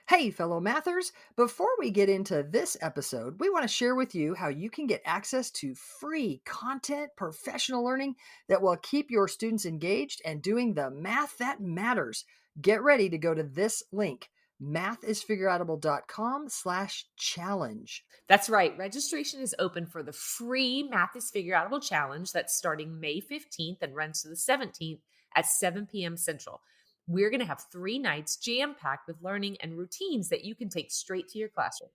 Hey, fellow mathers! Before we get into this episode, we want to share with you how you can get access to free content, professional learning that will keep your students engaged and doing the math that matters. Get ready to go to this link, mathisfigureoutable.com/challenge. That's right. Registration is open for the free Math is Figureoutable Challenge that's starting May 15th and runs to the 17th at 7 p.m. Central. We're going to have 3 nights jam packed with learning and routines that you can take straight to your classroom.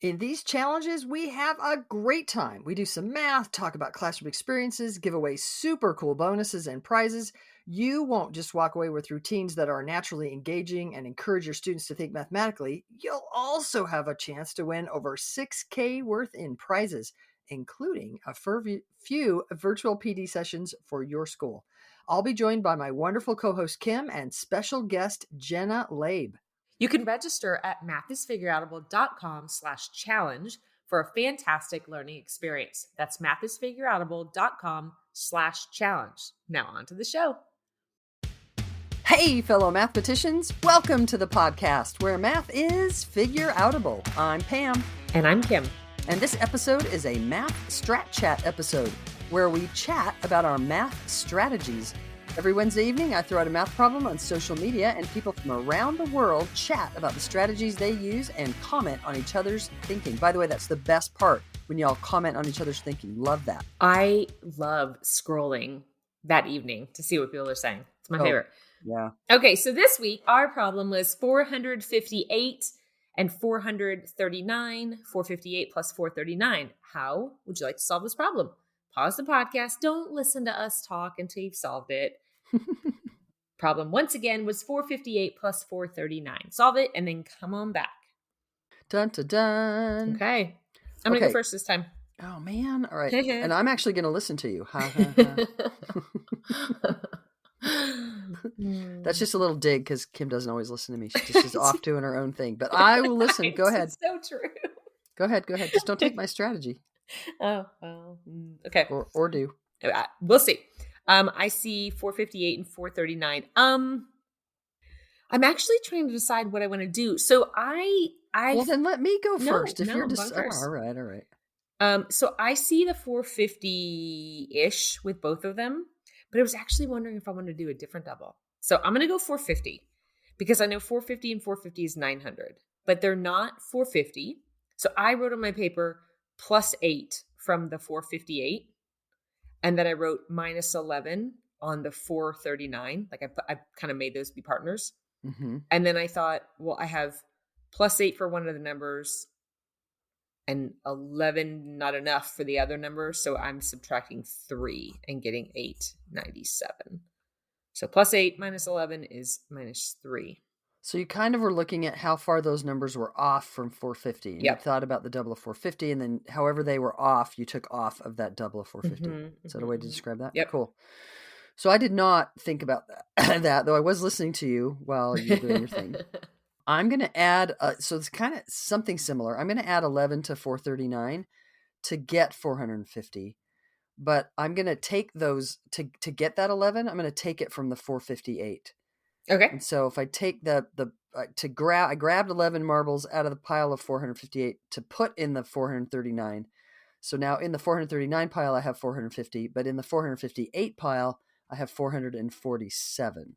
In these challenges, we have a great time. We do some math, talk about classroom experiences, give away super cool bonuses and prizes. You won't just walk away with routines that are naturally engaging and encourage your students to think mathematically. You'll also have a chance to win over 6K worth in prizes, including a few virtual PD sessions for your school. I'll be joined by my wonderful co-host Kim and special guest Jenna Labe. You can register at mathisfigureoutable.com/challenge for a fantastic learning experience. That's mathisfigureoutable.com/challenge. Now on to the show. Hey, fellow mathematicians, welcome to the podcast where math is figure-outable. I'm Pam. And I'm Kim. And this episode is a Math Strat Chat episode where we chat about our math strategies. Every Wednesday evening, I throw out a math problem on social media and people from around the world chat about the strategies they use and comment on each other's thinking. By the way, that's the best part, when y'all comment on each other's thinking. Love that. I love scrolling that evening to see what people are saying. It's my favorite. Yeah. Okay, so this week, our problem was 458 and 439, 458 plus 439. How would you like to solve this problem? Pause the podcast. Don't listen to us talk until you've solved it. Problem, once again, was 458 plus 439. Solve it and then come on back. Dun, dun, dun. Okay. I'm going to go first this time. Oh, man. All right. And I'm actually going to listen to you. Ha, ha, ha. That's just a little dig because Kim doesn't always listen to me. She's off doing her own thing. But I will listen. Right. Go ahead. It's so true. Go ahead. Just don't take my strategy. Oh, well. Okay. Or do. We'll see. I see 458 and 439. I'm actually trying to decide what I want to do. So well, then let me go first. You're first. All right. So I see the 450-ish with both of them, but I was actually wondering if I want to do a different double. So I'm going to go 450 because I know 450 and 450 is 900, but they're not 450. So I wrote on my paper plus 8 from the 458. And then I wrote minus 11 on the 439. Like I kind of made those be partners. Mm-hmm. And then I thought, well, I have plus 8 for one of the numbers and 11 not enough for the other number. So I'm subtracting 3 and getting 897. So plus 8 minus 11 is minus 3. So you kind of were looking at how far those numbers were off from 450. And you thought about the double of 450, and then however they were off, you took off of that double of 450. Mm-hmm, Is that a way to describe that? Yep. Cool. So I did not think about that, though I was listening to you while you were doing your thing. I'm going to add, so it's kind of something similar. I'm going to add 11 to 439 to get 450. But I'm going to take those, to get that 11, I'm going to take it from the 458. Okay. And so if I take I grabbed 11 marbles out of the pile of 458 to put in the 439. So now in the 439 pile, I have 450, but in the 458 pile, I have 447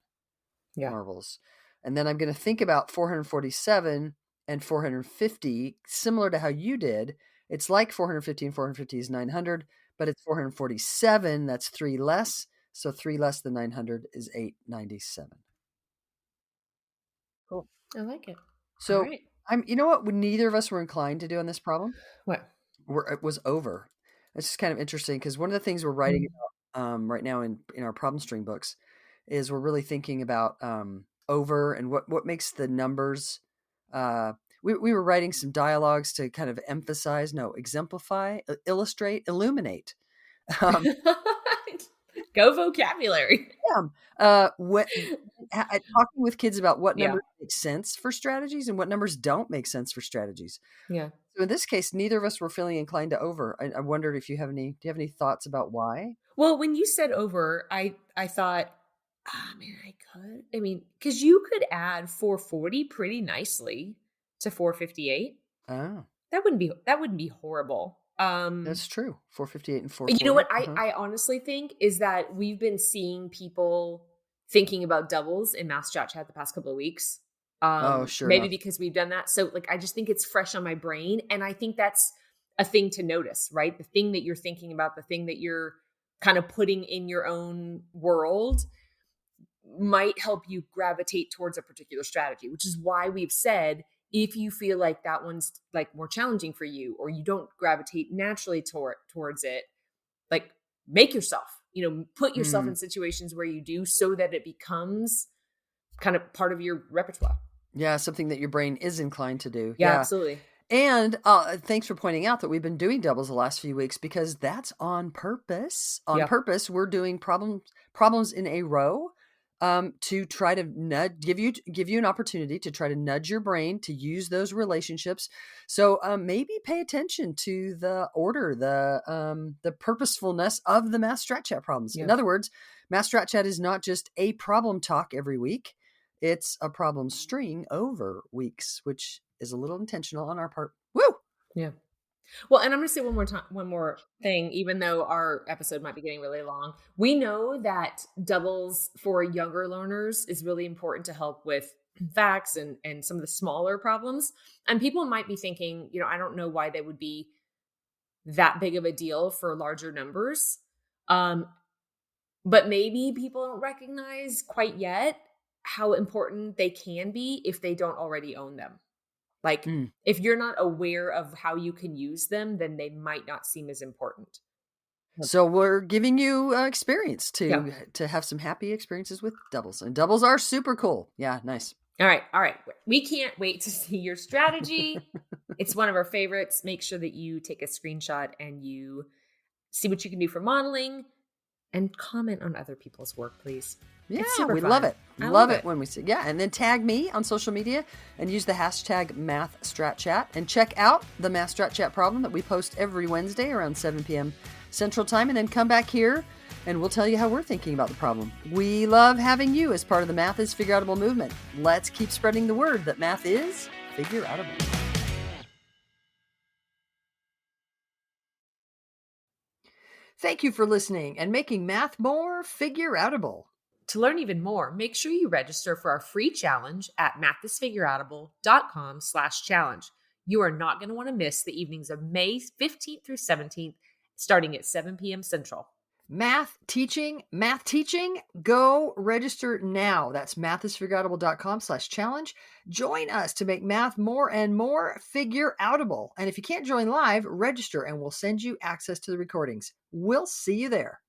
marbles. And then I'm going to think about 447 and 450, similar to how you did. It's like 450 and 450 is 900, but it's 447. That's 3 less. So 3 less than 900 is 897. Cool. I like it. So right. You know what neither of us were inclined to do on this problem? What? It was over. It's just kind of interesting because one of the things we're writing about right now in our problem string books is we're really thinking about over and what makes the numbers. We were writing some dialogues to kind of exemplify, illustrate, illuminate. Go vocabulary. Yeah. Talking with kids about what numbers make sense for strategies and what numbers don't make sense for strategies. Yeah. So in this case, neither of us were feeling inclined to over. I wondered if do you have any thoughts about why? Well, when you said over, I thought, because you could add 440 pretty nicely. to 458. Oh, That wouldn't be horrible. that's true. 458 and You know what 440. I honestly think is that we've been seeing people thinking about doubles in Mass Strat Chat the past couple of weeks. Oh, sure Maybe enough. because we've done that. So like I just think it's fresh on my brain. And I think that's a thing to notice, right? The thing that you're thinking about, the thing that you're kind of putting in your own world might help you gravitate towards a particular strategy, which is why we've said if you feel like that one's like more challenging for you or you don't gravitate naturally towards it, like make yourself, put yourself in situations where you do so that it becomes kind of part of your repertoire. Yeah, something that your brain is inclined to do. Yeah, absolutely. And thanks for pointing out that we've been doing doubles the last few weeks because that's on purpose. On purpose, we're doing problems in a row to try to give you an opportunity to try to nudge your brain to use those relationships. So maybe pay attention to the order, the purposefulness of the Mass Strat Chat problems. In other words, Mass Strat Chat is not just a problem talk every week. It's a problem string over weeks, which is a little intentional on our part. Woo! Yeah. Well, and I'm going to say one more thing, even though our episode might be getting really long. We know that doubles for younger learners is really important to help with facts and some of the smaller problems. And people might be thinking, I don't know why they would be that big of a deal for larger numbers. But maybe people don't recognize quite yet how important they can be if they don't already own them. Like if you're not aware of how you can use them, then they might not seem as important. So we're giving you experience to have some happy experiences with doubles, and doubles are super cool. Yeah, nice. All right. We can't wait to see your strategy. It's one of our favorites. Make sure that you take a screenshot and you see what you can do for modeling and comment on other people's work, please. Yeah, we love it. Love it when we see. Yeah, and then tag me on social media and use the hashtag MathStratChat and check out the Math Strat Chat problem that we post every Wednesday around 7 p.m. Central Time, and then come back here and we'll tell you how we're thinking about the problem. We love having you as part of the Math is Figureoutable movement. Let's keep spreading the word that math is figureoutable. Thank you for listening and making math more figureoutable. To learn even more, make sure you register for our free challenge at mathisfigureoutable.com/challenge. You are not going to want to miss the evenings of May 15th through 17th, starting at 7 p.m. Central. Math teaching, go register now. That's mathisfigureoutable.com/challenge. Join us to make math more and more figureoutable. And if you can't join live, register and we'll send you access to the recordings. We'll see you there.